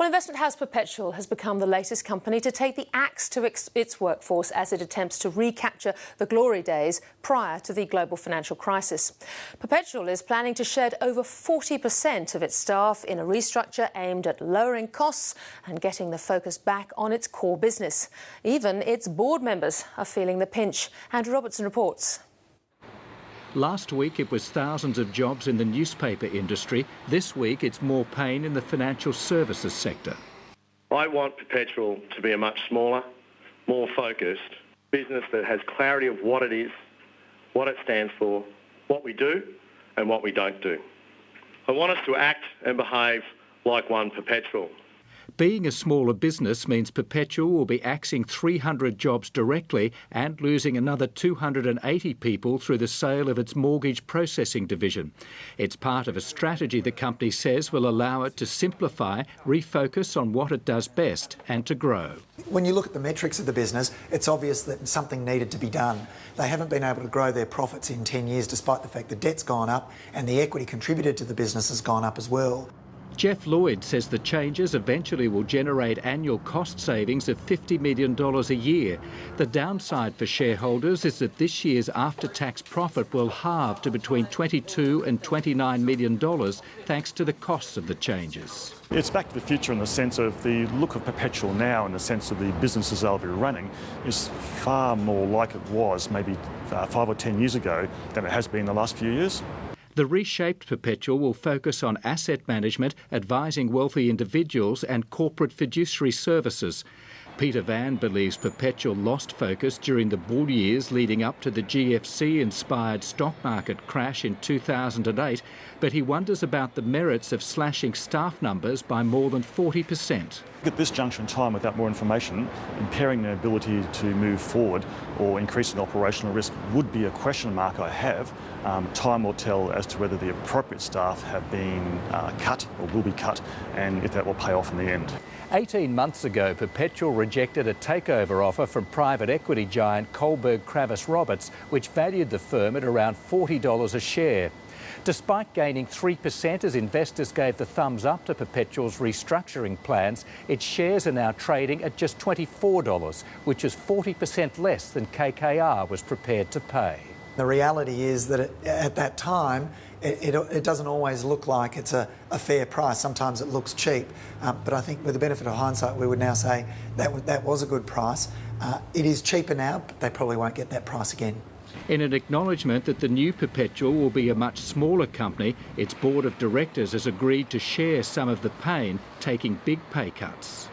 Well, investment house Perpetual has become the latest company to take the axe to its workforce as it attempts to recapture the glory days prior to the global financial crisis. Perpetual is planning to shed over 40% of its staff in a restructure aimed at lowering costs and getting the focus back on its core business. Even its board members are feeling the pinch. Andrew Robertson reports. Last week it was thousands of jobs in the newspaper industry. This week it's more pain in the financial services sector. I want Perpetual to be a much smaller, more focused business that has clarity of what it is, what it stands for, what we do and what we don't do. I want us to act and behave like one Perpetual. Being a smaller business means Perpetual will be axing 300 jobs directly and losing another 280 people through the sale of its mortgage processing division. It's part of a strategy the company says will allow it to simplify, refocus on what it does best and to grow. When you look at the metrics of the business, it's obvious that something needed to be done. They haven't been able to grow their profits in 10 years despite the fact the debt's gone up and the equity contributed to the business has gone up as well. Jeff Lloyd says the changes eventually will generate annual cost savings of $50 million a year. The downside for shareholders is that this year's after-tax profit will halve to between $22 and $29 million thanks to the costs of the changes. It's back to the future in the sense of the look of Perpetual now, in the sense of the businesses they'll be running, is far more like it was maybe 5 or 10 years ago than it has been the last few years. The reshaped Perpetual will focus on asset management, advising wealthy individuals and corporate fiduciary services. Peter Van believes Perpetual lost focus during the bull years leading up to the GFC-inspired stock market crash in 2008, but he wonders about the merits of slashing staff numbers by more than 40%. At this juncture in time, without more information, impairing their ability to move forward or increasing operational risk would be a question mark I have. Time will tell as to whether the appropriate staff have been cut or will be cut, and if that will pay off in the end. 18 months ago, Perpetual rejected a takeover offer from private equity giant Kohlberg Kravis Roberts, which valued the firm at around $40 a share. Despite gaining 3% as investors gave the thumbs up to Perpetual's restructuring plans, its shares are now trading at just $24, which is 40% less than KKR was prepared to pay. The reality is that at that time, it doesn't always look like it's a fair price. Sometimes it looks cheap. But I think with the benefit of hindsight, we would now say that was a good price. It is cheaper now, but they probably won't get that price again. In an acknowledgement that the new Perpetual will be a much smaller company, its board of directors has agreed to share some of the pain, taking big pay cuts.